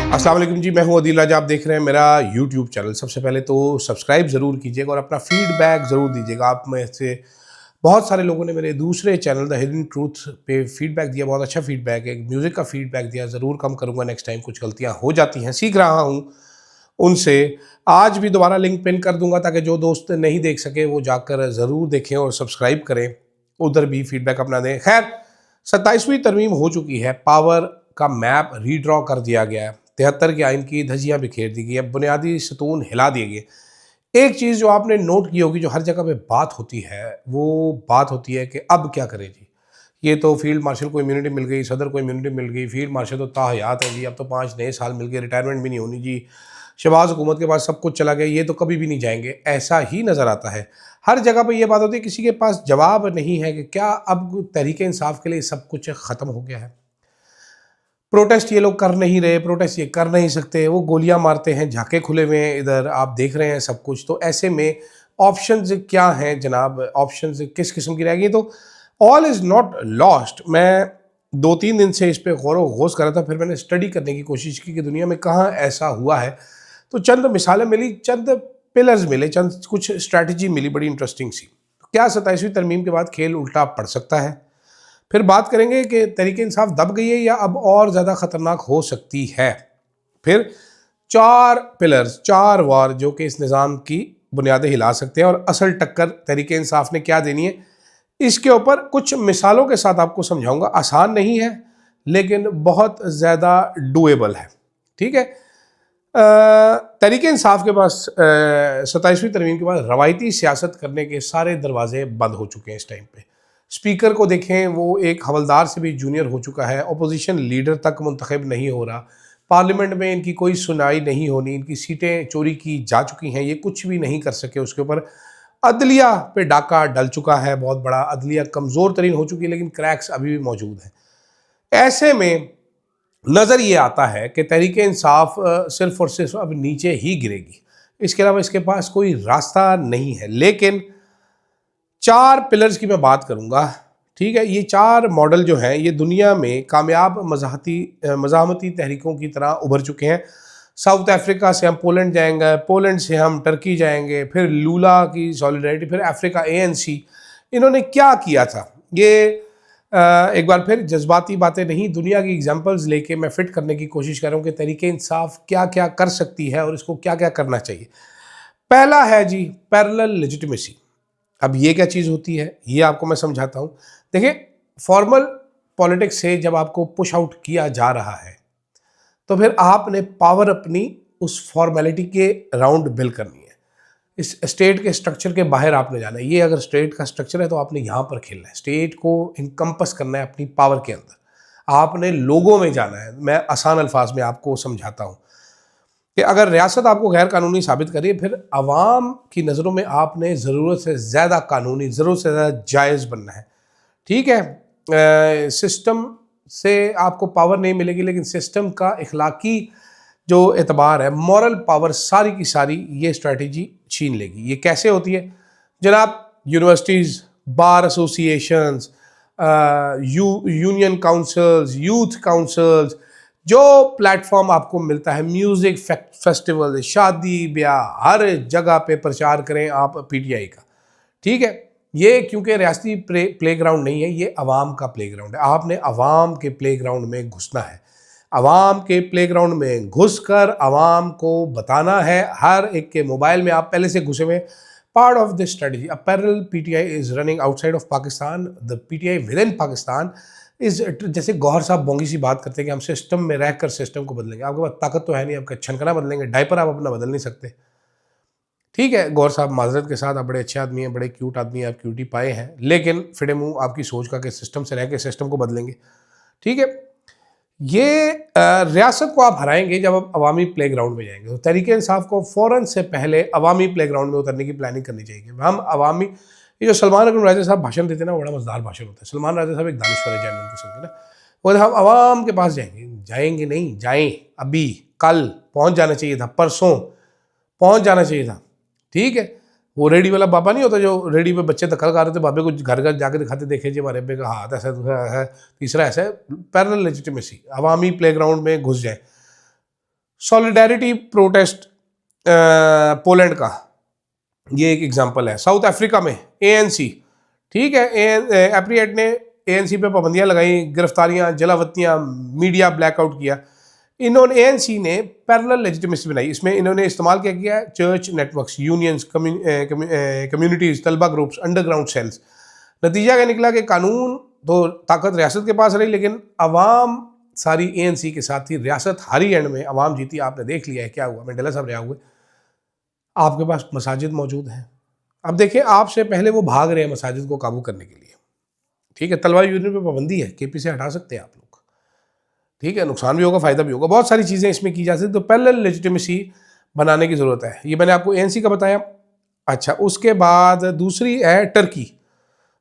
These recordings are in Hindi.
अस्सलाम वालेकुम जी, मैं हूं अदील राजा। आप देख रहे हैं मेरा यूट्यूब चैनल। सबसे पहले तो सब्सक्राइब ज़रूर कीजिएगा और अपना फीडबैक ज़रूर दीजिएगा। आप में से बहुत सारे लोगों ने मेरे दूसरे चैनल द हिडन ट्रूथ पे फीडबैक दिया, बहुत अच्छा फीडबैक है। म्यूज़िक का फीडबैक दिया, ज़रूर कम करूँगा नेक्स्ट टाइम। कुछ गलतियाँ हो जाती हैं, सीख रहा हूँ उनसे। आज भी दोबारा लिंक पिन कर दूंगा ताकि जो दोस्त नहीं देख सके वो जाकर ज़रूर देखें और सब्सक्राइब करें, उधर भी फीडबैक अपना दें। खैर, 27वीं तरमीम हो चुकी है। पावर का मैप रीड्रॉ कर दिया गया है। 73 के आइन की धज्जियां बिखेर दी गई है। बुनियादी सतून हिला दिए गए। एक चीज़ जो आपने नोट की होगी, जो हर जगह पे बात होती है, वो बात होती है कि अब क्या करें जी। ये तो फील्ड मार्शल को इम्यूनिटी मिल गई, सदर को इम्यूनिटी मिल गई, फील्ड मार्शल तो ताहयात है जी, अब तो 5 नए साल मिल गए, रिटायरमेंट भी नहीं होनी जी। शहबाज हुकूमत के पास सब कुछ चला गया, ये तो कभी भी नहीं जाएंगे, ऐसा ही नज़र आता है। हर जगह पे ये बात होती है, किसी के पास जवाब नहीं है कि क्या अब तहरीक इंसाफ के लिए सब कुछ ख़त्म हो गया है। प्रोटेस्ट ये लोग कर नहीं रहे, प्रोटेस्ट ये कर नहीं सकते, वो गोलियां मारते हैं, झाके खुले हुए हैं, इधर आप देख रहे हैं सब कुछ। तो ऐसे में ऑप्शंस क्या हैं जनाब, ऑप्शंस किस किस्म की रहेगी? तो ऑल इज़ नॉट लॉस्ट। मैं 2-3 दिन से इस पर गौर व गौश कर रहा था, फिर मैंने स्टडी करने की कोशिश की कि दुनिया में कहाँ ऐसा हुआ है। तो चंद मिसालें मिली, चंद पिलर्स मिले, चंद कुछ स्ट्रैटेजी मिली बड़ी इंटरेस्टिंग सी। क्या 27वीं तरमीम के बाद खेल उल्टा पड़ सकता है? फिर बात करेंगे कि तहरीक इंसाफ दब गई है या अब और ज़्यादा ख़तरनाक हो सकती है। फिर 4 पिलर्स, 4 वार जो कि इस निज़ाम की बुनियादें हिला सकते हैं और असल टक्कर तहरीक इंसाफ ने क्या देनी है, इसके ऊपर कुछ मिसालों के साथ आपको समझाऊंगा। आसान नहीं है लेकिन बहुत ज़्यादा डूएबल है। ठीक है। तहरीक इंसाफ के पास 27वीं तरमीम के बाद रवायती सियासत करने के सारे दरवाजे बंद हो चुके हैं इस टाइम पे। स्पीकर को देखें, वो एक हवलदार से भी जूनियर हो चुका है। अपोजिशन लीडर तक मुंतखब नहीं हो रहा। पार्लियामेंट में इनकी कोई सुनाई नहीं होनी, इनकी सीटें चोरी की जा चुकी हैं, ये कुछ भी नहीं कर सके उसके ऊपर। अदलिया पे डाका डल चुका है बहुत बड़ा, अदलिया कमज़ोर तरीन हो चुकी है, लेकिन क्रैक्स अभी भी मौजूद हैं। ऐसे में नज़र ये आता है कि तहरीक इंसाफ सिर्फ और सिर्फ अब नीचे ही गिरेगी, इसके अलावा इसके पास कोई रास्ता नहीं है। लेकिन 4 पिलर्स की मैं बात करूंगा। ठीक है, ये 4 मॉडल जो हैं ये दुनिया में कामयाब मज़ाहमती तहरीकों की तरह उभर चुके हैं। साउथ अफ्रीका से हम पोलैंड जाएंगे, पोलैंड से हम टर्की जाएंगे, फिर लूला की सॉलिडारिटी, फिर अफ्रीका ANC। इन्होंने क्या किया था ये एक बार फिर जज्बाती बातें नहीं, दुनिया की एग्जांपल्स लेके मैं फिट करने की कोशिश कर रहा हूँ कि तहरीक इंसाफ क्या क्या कर सकती है और इसको क्या क्या करना चाहिए। पहला है जी पैरेलल लेजिटिमेसी। अब ये क्या चीज़ होती है ये आपको मैं समझाता हूँ। देखिए, फॉर्मल पॉलिटिक्स से जब आपको पुश आउट किया जा रहा है तो फिर आपने पावर अपनी उस फॉर्मेलिटी के राउंड बिल्ड करनी है। इस स्टेट के स्ट्रक्चर के बाहर आपने जाना है। ये अगर स्टेट का स्ट्रक्चर है तो आपने यहाँ पर खेलना है, स्टेट को इनकम्पस करना है अपनी पावर के अंदर। आपने लोगों में जाना है। मैं आसान अल्फाज में आपको समझाता हूँ कि अगर रियासत आपको गैर कानूनी साबित करिए, फिर अवाम की नज़रों में आपने ज़रूरत से ज़्यादा कानूनी, ज़रूरत से ज़्यादा जायज़ बनना है। ठीक है। सिस्टम से आपको पावर नहीं मिलेगी, लेकिन सिस्टम का इखलाकी जो एतबार है, मॉरल पावर, सारी की सारी ये स्ट्रैटेजी छीन लेगी। ये कैसे होती है जनाब? Universities, bar associations, union councils, youth councils, जो प्लेटफॉर्म आपको मिलता है, म्यूज़िक फेस्टिवल, शादी ब्याह, हर जगह पे प्रचार करें आप PTI का। ठीक है, ये क्योंकि रियासती प्ले ग्राउंड नहीं है, ये अवाम का प्ले ग्राउंड है। आपने अवाम के प्ले ग्राउंड में घुसना है। अवाम के प्ले ग्राउंड में घुसकर अवाम को बताना है, हर एक के मोबाइल में आप पहले से घुसे हुए। Part of this strategy, a parallel PTI is running outside of Pakistan, the PTI with in Pakistan is. जैसे गौहर साहब बोंगी सी बात करते हैं कि हम सिस्टम में रहकर सिस्टम को बदलेंगे। आपके पास ताकत तो है नहीं, आपका छनकना बदलेंगे, डायपर आप अपना बदल नहीं सकते। ठीक है, गौर साहब माजरत के साथ, आप बड़े अच्छे आदमी हैं, बड़े क्यूट आदमी हैं, आप क्यूटी पाए हैं, लेकिन फिटे मुंह आपकी सोच का कि सिस्टम से रह के सिस्टम को बदलेंगे। ठीक है, ये रियासत को आप हराएंगे जब आप अवामी प्ले ग्राउंड में जाएंगे। तो तहरीक इंसाफ को फ़ौरन से पहले अवामी प्ले ग्राउंड में उतरने की प्लानिंग करनी चाहिए। हम अवामी, ये जो सलमान अकरम राजा साहब भाषण देते हैं ना, बड़ा मज़ेदार भाषण होता है। सलमान राजा साहब एक दानिश्वर है, जैन किस्म के ना। वो हम अवाम के पास जाएंगे नहीं, जाएं, अभी कल पहुँच जाना चाहिए था, परसों पहुँच जाना चाहिए था। ठीक है, वो रेडी वाला बाबा नहीं होता जो रेडी पे बच्चे दखल कर रहे थे, बाबे को घर घर जाके दिखाते, देखे जी हमारे अब्बे का हाथ ऐसा है। तीसरा ऐसा है पैरेलल लेजिटिमेसी, अवामी प्ले ग्राउंड में घुस जाए। सॉलिडेरिटी प्रोटेस्ट पोलैंड का, ये एक एग्जांपल है। साउथ अफ्रीका में एएनसी, ठीक है, एप्रिएट ने एएनसी पे पाबंदियां लगाई, गिरफ्तारियां, जलावतियां, मीडिया ब्लैकआउट किया। इन्होंने एएनसी ने पैरेलल लेजिटिमेसी बनाई। इसमें इन्होंने इस्तेमाल क्या किया? चर्च नेटवर्क्स, यूनियंस, कम्युनिटीज, तलबा ग्रुप्स, अंडरग्राउंड सेल्स। नतीजा क्या निकला कि कानून तो ताकत रियासत के पास रही, लेकिन अवाम सारी एएनसी के साथ थी, रियासत हारी एंड में, अवाम जीती। आपने देख लिया है क्या हुआ, मंडेला साहब रहा हुए, आपके पास मसाजिद मौजूद हैं। अब देखिए, आपसे पहले वो भाग रहे हैं मसाजिद को काबू करने के लिए, ठीक है। तलवार यूनियन पे पाबंदी है, केपी से हटा सकते हैं आप लोग, ठीक है। नुकसान भी होगा, फायदा भी होगा, बहुत सारी चीज़ें इसमें की जा सकती। तो पैरेलल लेजिटिमेसी बनाने की ज़रूरत है। ये मैंने आपको एएनसी का बताया। अच्छा, उसके बाद दूसरी है टर्की।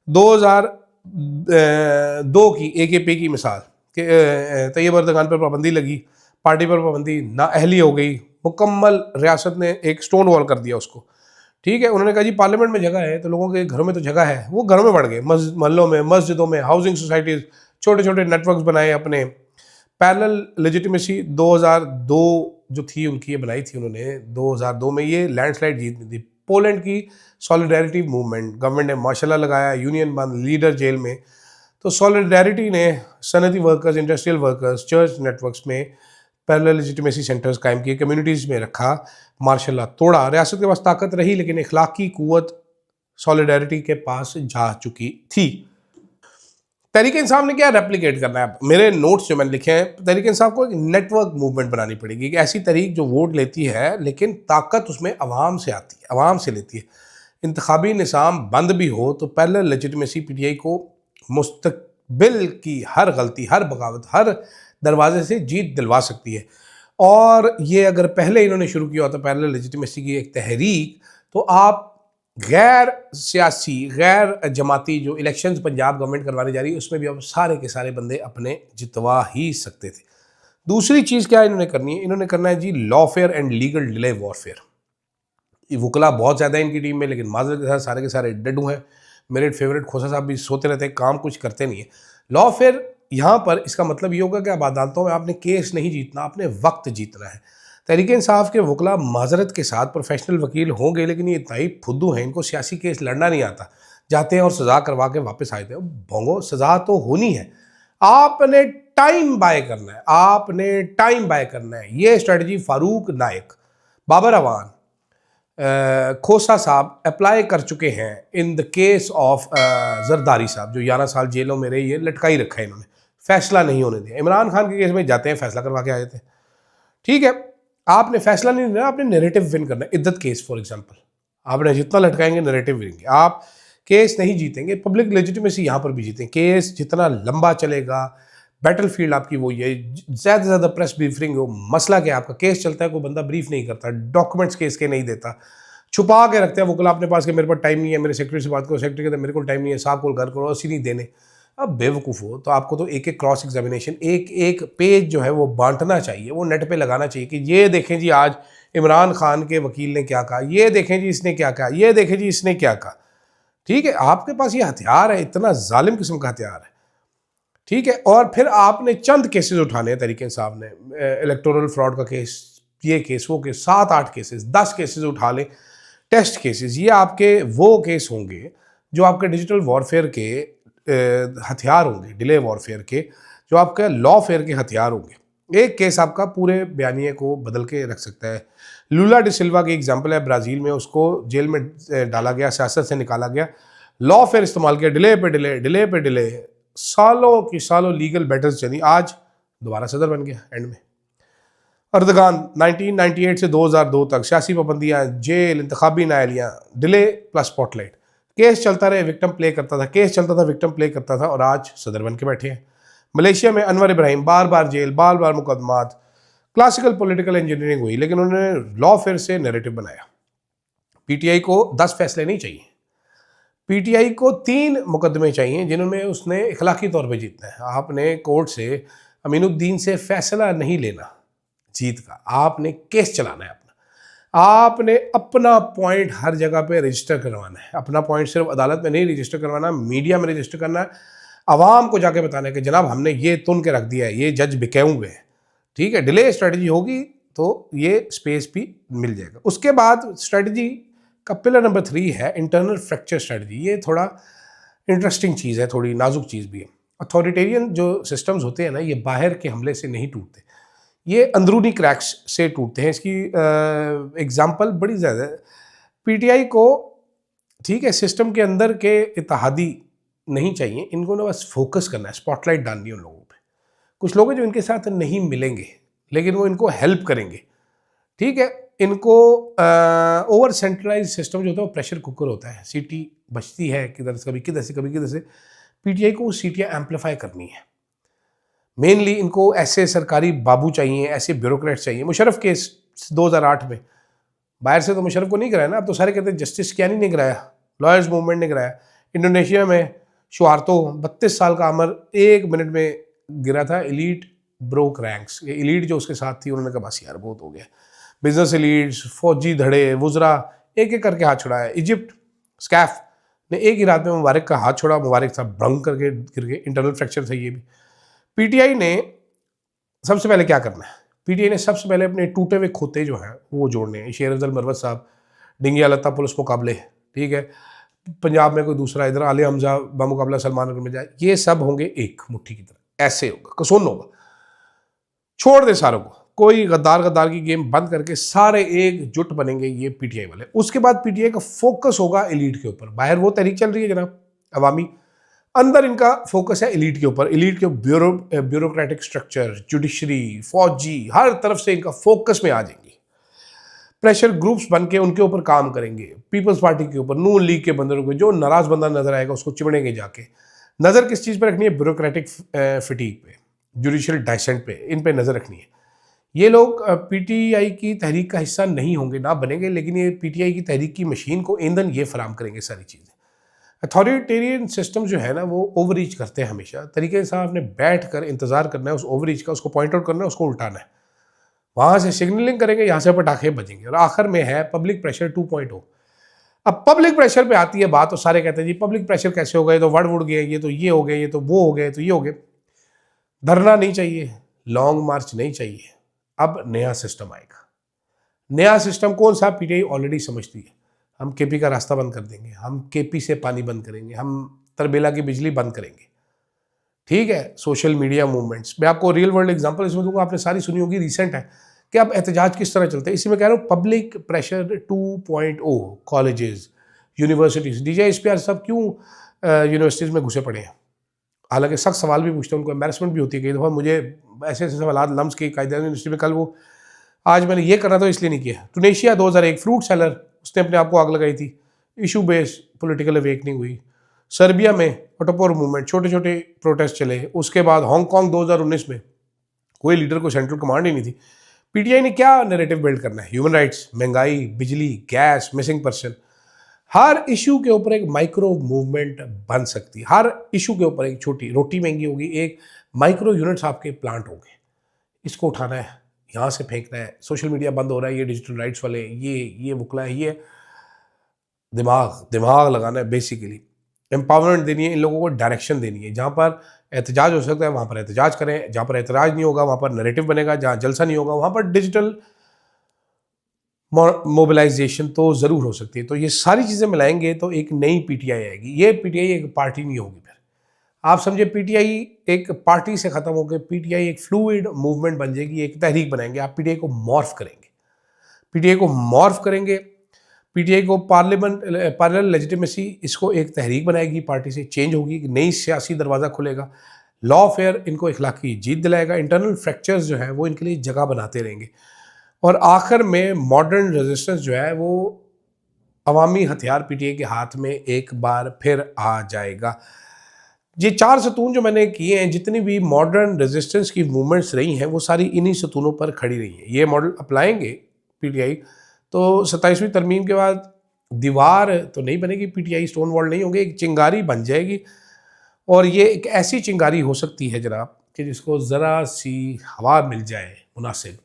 2002 की AKP की मिसाल कि तैयब अर्दगान पर पाबंदी लगी, पार्टी पर पाबंदी, नाअहली हो गई, मुकम्मल रियासत ने एक स्टोन वॉल कर दिया उसको, ठीक है। उन्होंने कहा जी पार्लियामेंट में जगह है तो लोगों के घरों में तो जगह है, वो घरों में बढ़ गए, मोहल्लों में, मस्जिदों में, हाउसिंग सोसाइटीज़, छोटे छोटे नेटवर्क्स बनाए अपने। पैरेलल लेजिटिमेसी 2002 जो थी उनकी, ये बनाई थी उन्होंने 2002 में, ये लैंडस्लाइड जीत थी। पोलैंड की सॉलिडेरिटी मूवमेंट, गवर्नमेंट ने मार्शल लगाया, यूनियन बंद, लीडर जेल में। तो सॉलिडेरिटी ने सनती workers, industrial workers, church networks में पैरेलल लेजिटिमेसी सेंटर्स कायम किए, कम्युनिटीज़ में रखा, मार्शल लॉ तोड़ा। रियासत के पास ताकत रही, लेकिन इखलाकी कुव्वत सॉलिडेरिटी के पास जा चुकी थी। तहरीक इंसाफ ने क्या रेप्लिकेट करना है? मेरे नोट्स जो मैंने लिखे हैं, तहरीक इंसाफ को एक नेटवर्क मूवमेंट बनानी पड़ेगी, एक ऐसी तहरीक जो वोट लेती है लेकिन ताकत उसमें अवाम से आती है, अवाम से लेती है। इंतखाबी निज़ाम बंद भी हो तो पैरेलल लेजिटिमेसी PTI को मुस्तकबिल की हर गलती, हर बगावत, हर दरवाजे से जीत दिलवा सकती है। और ये अगर पहले इन्होंने शुरू किया होता पैरेलल लेजिटिमेसी की एक तहरीक, तो आप गैर सियासी, गैर जमाती जो इलेक्शंस पंजाब गवर्नमेंट करवाने जा रही है, उसमें भी अब सारे के सारे बंदे अपने जितवा ही सकते थे। दूसरी चीज़ क्या इन्होंने करनी है? इन्होंने करना है जी lawfare and legal delay warfare. वकला बहुत ज़्यादा है इनकी टीम में, लेकिन माजरत के साथ सारे के सारे डड्डू हैं। मेरे फेवरेट खोसा साहब भी सोते रहते हैं, काम कुछ करते नहीं है। लॉफेयर यहाँ पर इसका मतलब ये होगा कि अब अदालतों में आपने केस नहीं जीतना, आपने वक्त जीतना है। तहरीक इंसाफ के वकला माजरत के साथ प्रोफेशनल वकील होंगे, लेकिन ये इतना ही फुद्दू हैं, इनको सियासी केस लड़ना नहीं आता। जाते हैं और सज़ा करवा के वापस आते हैं। भोंगो, सज़ा तो होनी है, आपने टाइम बाय करना है, आपने टाइम बाय करना है। ये स्ट्रेटजी फारूक नायक, बाबर अवान, खोसा साहब अप्लाई कर चुके हैं in the case of Zardari साहब, जो 11 साल जेलों में रहे, ये लटकाई रखा है इन्होंने, फैसला नहीं होने दिया। इमरान खान के केस में जाते हैं, फैसला करवा के आ जाते हैं, ठीक है। आपने फैसला नहीं लेना, आपने नैरेटिव विन करना है। इद्दत केस फॉर एग्जांपल, आपने जितना लटकाएंगे नैरेटिव विनेंगे। आप केस नहीं जीतेंगे, पब्लिक लेजिटिमेसी यहाँ पर भी जीतेंगे। केस जितना लंबा चलेगा, बैटल फील्ड आपकी वही है, ज़्यादा से ज़्यादा प्रेस ब्रीफिंग हो। मसला क्या है आपका? केस चलता है, कोई बंदा ब्रीफ नहीं करता, डॉक्यूमेंट्स केस के नहीं देता, छुपा के रखते हैं वकला अपने पास कि मेरे पास टाइम नहीं है, मेरे सेक्रेटरी से बात करो, सेक्रेटरी कहते हैं मेरे को टाइम नहीं है, साहब को घर करो, अस्सी नहीं देने। अब बेवकूफ़ हो तो आपको तो एक एक क्रॉस एग्जामिनेशन, एक एक पेज जो है वो बांटना चाहिए, वो नेट पे लगाना चाहिए कि ये देखें जी आज इमरान खान के वकील ने क्या कहा, ये देखें जी इसने क्या कहा, ये देखें जी इसने क्या कहा, ठीक है। आपके पास ये हथियार है, इतना जालिम किस्म का हथियार है, ठीक है। और फिर आपने चंद केसेस उठाने हैं, तरीके साहब ने इलेक्टोरल फ्रॉड का केस, ये केस, वो केस, 7-8 केसेस, 10 केसेस उठा लें, टेस्ट केसेस। ये आपके वो केस होंगे जो आपके डिजिटल वॉरफेयर के हथियार होंगे, डिले वॉरफेयर के, जो आपके लॉफेयर के हथियार होंगे। एक केस आपका पूरे बयानिए को बदल के रख सकता है। लूला डि सिल्वा की एग्जांपल है, ब्राज़ील में उसको जेल में डाला गया, सियासत से निकाला गया, लॉफेयर इस्तेमाल किया, डिले पे डिले, डिले पे डिले, सालों की सालों लीगल बैटल्स चली, आज दोबारा सदर बन गया एंड में। अर्दगान 1998 से 2002 तक सियासी पाबंदियाँ, जेल, इंतखाबी नाअहलियाँ, डिले प्लस स्पॉटलाइट, केस चलता रहे, विक्टिम प्ले करता था, केस चलता था, विक्टिम प्ले करता था, और आज सदर बन के बैठे हैं। मलेशिया में अनवर इब्राहिम, बार बार जेल, बार बार मुकदमात, क्लासिकल पॉलिटिकल इंजीनियरिंग हुई, लेकिन उन्होंने लॉ फेयर से नैरेटिव बनाया। PTI को 10 फैसले नहीं चाहिए, PTI को 3 मुकदमे चाहिए जिनमें उसने इखलाकी तौर पर जीतना है। आपने कोर्ट से, अमीनुद्दीन से फैसला नहीं लेना जीत का, आपने केस चलाना है अपना, आपने अपना पॉइंट हर जगह पे रजिस्टर करवाना है। अपना पॉइंट सिर्फ अदालत में नहीं रजिस्टर करवाना, मीडिया में रजिस्टर करना है, आवाम को जाके बताना है कि जनाब हमने ये तुन के रख दिया है, ये जज बिके हुए हैं, ठीक है। डिले स्ट्रेटजी होगी तो ये स्पेस भी मिल जाएगा। उसके बाद स्ट्रेटजी का पिलर नंबर 3 है इंटरनल फ्रैक्चर स्ट्रेटजी। ये थोड़ा इंटरेस्टिंग चीज़ है, थोड़ी नाजुक चीज़ भी है। अथॉरिटेरियन जो सिस्टम्स होते हैं ना, ये बाहर के हमले से नहीं टूटते, ये अंदरूनी क्रैक्स से टूटते हैं। इसकी एग्जांपल बड़ी ज़्यादा है। पीटीआई को ठीक है सिस्टम के अंदर के इत्तेहादी नहीं चाहिए, इनको ना बस फोकस करना है, स्पॉटलाइट डालनी है उन लोगों पे। कुछ लोग हैं जो इनके साथ नहीं मिलेंगे लेकिन वो इनको हेल्प करेंगे, ठीक है। इनको ओवर सेंट्रलाइज सिस्टम जो होता है वो प्रेशर कुकर होता है, सीटी बचती है किधर से, कभी किधर से कभी किधर से। पीटीआई को वो सीटियाँ एम्पलीफाई करनी है। मेनली इनको ऐसे सरकारी बाबू चाहिए, ऐसे ब्यूरोक्रेट चाहिए। मुशर्रफ केस 2008 में बाहर से तो मुशर्रफ को नहीं कराया ना, अब तो सारे कहते हैं जस्टिस क्या नहीं कराया, लॉयर्स मूवमेंट ने कराया। इंडोनेशिया में शुआर्तो 32 साल का अमर 1 मिनट में गिरा था। एलीट ब्रोक रैंक्स, ये एलीट जो उसके साथ थी उन्होंने कहा बस यार बहुत हो गया। बिजनेस एलीट्स, फौजी धड़े, वुजरा, एक एक करके हाथ छुड़ाया। इजिप्ट स्कैफ ने एक ही रात में मुबारक का हाथ छोड़ा, मुबारक साहब भ्रंग करके गिर गए। इंटरनल फ्रैक्चर था ये भी। पीटीआई ने सबसे पहले क्या करना है, पीटीआई ने सबसे पहले अपने टूटे हुए खोते जो हैं वो जोड़ने हैं। शेर अफजल मरवत साहब, डिंगिया लत्ता पुलिस मुकाबले, ठीक है। पंजाब में कोई दूसरा, इधर आले हमजा बामुकाबला सलमान अगर में जाए, ये सब होंगे एक मुट्ठी की तरह, ऐसे होगा, कसून होगा। छोड़ दे सारों को, कोई गद्दार गद्दार की गेम बंद करके सारे एकजुट बनेंगे ये पीटीआई वाले। उसके बाद पीटीआई का फोकस होगा एलीट के ऊपर। बाहर वो तहरीक चल रही है जनाब अवामी, अंदर इनका फोकस है एलीट के ऊपर। एलीट के ब्यूरोक्रेटिक स्ट्रक्चर, जुडिशरी, फौजी, हर तरफ से इनका फोकस में आ जाएंगे। प्रेशर ग्रुप्स बन के उनके ऊपर काम करेंगे। पीपल्स पार्टी के ऊपर, नून लीग के बंदरों को, जो नाराज बंदा नजर आएगा उसको चिमड़ेंगे जाके। नज़र किस चीज़ पर रखनी है, ब्यूरोक्रेटिक फिटीक पे, जुडिशियल डाइसेंट पे, इन पे नज़र रखनी है। ये लोग पीटीआई की तहरीक का हिस्सा नहीं होंगे, ना बनेंगे, लेकिन ये पीटीआई की तहरीक की मशीन को ईंधन ये फराम करेंगे सारी चीज़ें। अथॉरिटेरियन सिस्टम जो है ना वो ओवर रीच करते हैं हमेशा। तरीके से आपने बैठ कर इंतजार करना है उस ओवर रीच का, उसको पॉइंट आउट करना है, उसको उल्टाना है। वहाँ से सिग्नलिंग करेंगे, यहाँ से पटाखे बजेंगे। और आखिर में है पब्लिक प्रेशर 2.0। अब पब्लिक प्रेशर पे आती है बात, तो सारे कहते हैं जी पब्लिक प्रेशर कैसे हो गए, तो वर्ड उड़ गए, ये तो ये हो गए, ये तो वो हो गए, तो ये हो गए। धरना नहीं चाहिए, लॉन्ग मार्च नहीं चाहिए, अब नया सिस्टम आएगा। नया सिस्टम कौन सा, पीटीआई ऑलरेडी समझती है। हम केपी का रास्ता बंद कर देंगे, हम केपी से पानी बंद करेंगे, हम तरबेला की बिजली बंद करेंगे, ठीक है। सोशल मीडिया मूवमेंट्स, मैं आपको रियल वर्ल्ड एग्जांपल इसमें दूंगा, आपने सारी सुनी होगी, रिसेंट है कि अब एहतजाज किस तरह चलते हैं। इसी में कह रहा हूँ public pressure 2.0। Colleges, universities, DG ISPR सब क्यों यूनिवर्सिटीज़ में घुसे पड़े हैं। हालांकि सख्त सवाल भी पूछते हैं, उनको एम्बेरसमेंट भी होती है कई दफ़ा। मुझे ऐसे ऐसे सवाल लम्स के कायदा यूनिवर्सिटी में, कल वो आज मैंने ये करना था इसलिए नहीं किया। टुनेशिया 2001, फ्रूट सेलर उसने अपने आप को आग लगाई थी, इशू बेस्ड पॉलिटिकल अवेकनिंग हुई। सर्बिया में ऑटोपोर मूवमेंट, छोटे छोटे प्रोटेस्ट चले। उसके बाद हांगकांग 2019 में कोई लीडर को सेंट्रल कमांड ही नहीं थी। पीटीआई ने क्या नैरेटिव बिल्ड करना है, ह्यूमन राइट्स, महंगाई, बिजली, गैस, मिसिंग पर्सन। हर इशू के ऊपर एक माइक्रो मूवमेंट बन सकती है। हर इशू के ऊपर एक छोटी रोटी महंगी होगी, एक माइक्रो यूनिट्स आपके प्लांट होंगे। इसको उठाना है, यहाँ से फेंकना है। सोशल मीडिया बंद हो रहा है, ये डिजिटल राइट्स वाले, ये वकला है, ये दिमाग लगाना है। बेसिकली एम्पावरमेंट देनी है, इन लोगों को डायरेक्शन देनी है। जहाँ पर एहतजाज हो सकता है वहाँ पर एहतजाज करें, जहाँ पर एहतजाज नहीं होगा वहाँ पर नैरेटिव बनेगा, जहाँ जलसा नहीं होगा वहाँ पर डिजिटल मोबिलाइजेशन तो ज़रूर हो सकती है। तो ये सारी चीज़ें मिलाएंगे तो एक नई पीटीआई आएगी। ये पीटीआई एक पार्टी नहीं होगी। फिर आप समझे, पीटीआई एक पार्टी से ख़त्म होकर पीटीआई एक फ्लूइड मूवमेंट बन जाएगी, एक तहरीक बनाएंगे। आप पीटीआई को मॉर्फ करेंगे, पीटीआई को मॉर्फ करेंगे। पीटीआई को पार्लियामेंट लेजिटिमेसी, इसको एक तहरीक बनाएगी, पार्टी से चेंज होगी, एक नई सियासी दरवाज़ा खुलेगा। लॉ फेयर इनको इखलाकी जीत दिलाएगा। इंटरनल फ्रैक्चर्स जो है वो इनके लिए जगह बनाते रहेंगे। और आखिर में मॉडर्न रेजिस्टेंस जो है वो अवामी हथियार पीटीआई के हाथ में एक बार फिर आ जाएगा। ये 4 सतून जो मैंने किए हैं, जितनी भी मॉडर्न रेजिस्टेंस की मूवमेंट्स रही हैं वो सारी इन्हीं सतूनों पर खड़ी रही हैं। ये मॉडल अपनाएंगे पीटीआई तो 27वीं तरमीम के बाद दीवार तो नहीं बनेगी, पीटीआई स्टोन वॉल नहीं होंगे, एक चिंगारी बन जाएगी। और ये एक ऐसी चिंगारी हो सकती है जनाब कि जिसको ज़रा सी हवा मिल जाए मुनासिब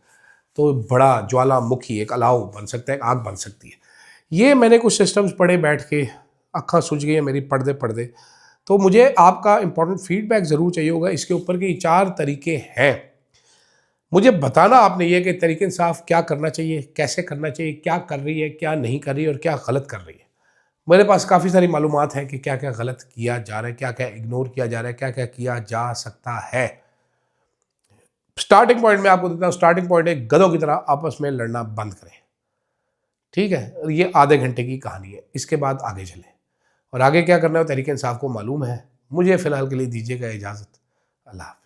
तो बड़ा ज्वालामुखी, एक अलाव बन सकता है, एक आग बन सकती है। ये मैंने कुछ सिस्टम्स पढ़े बैठ के, अक्खा सूझ गई है मेरी पढ़ते पढ़ते। तो मुझे आपका इंपॉर्टेंट फीडबैक ज़रूर चाहिए होगा इसके ऊपर कि 4 तरीके हैं मुझे बताना आपने ये कि तहरीक इंसाफ क्या करना चाहिए, कैसे करना चाहिए, क्या कर रही है, क्या नहीं कर रही है और क्या गलत कर रही है। मेरे पास काफ़ी सारी मालूमात हैं कि क्या क्या गलत किया जा रहा है, क्या क्या इग्नोर किया जा रहा है, क्या क्या किया जा सकता है। स्टार्टिंग पॉइंट में आपको देता हूँ, स्टार्टिंग पॉइंट है गधों की तरह आपस में लड़ना बंद करें। ठीक है, और ये आधे घंटे की कहानी है, इसके बाद आगे चलें। और आगे क्या करना है तहरीक इंसाफ को मालूम है। मुझे फ़िलहाल के लिए दीजिएगा इजाज़त। अल्लाह हाफ़िज़।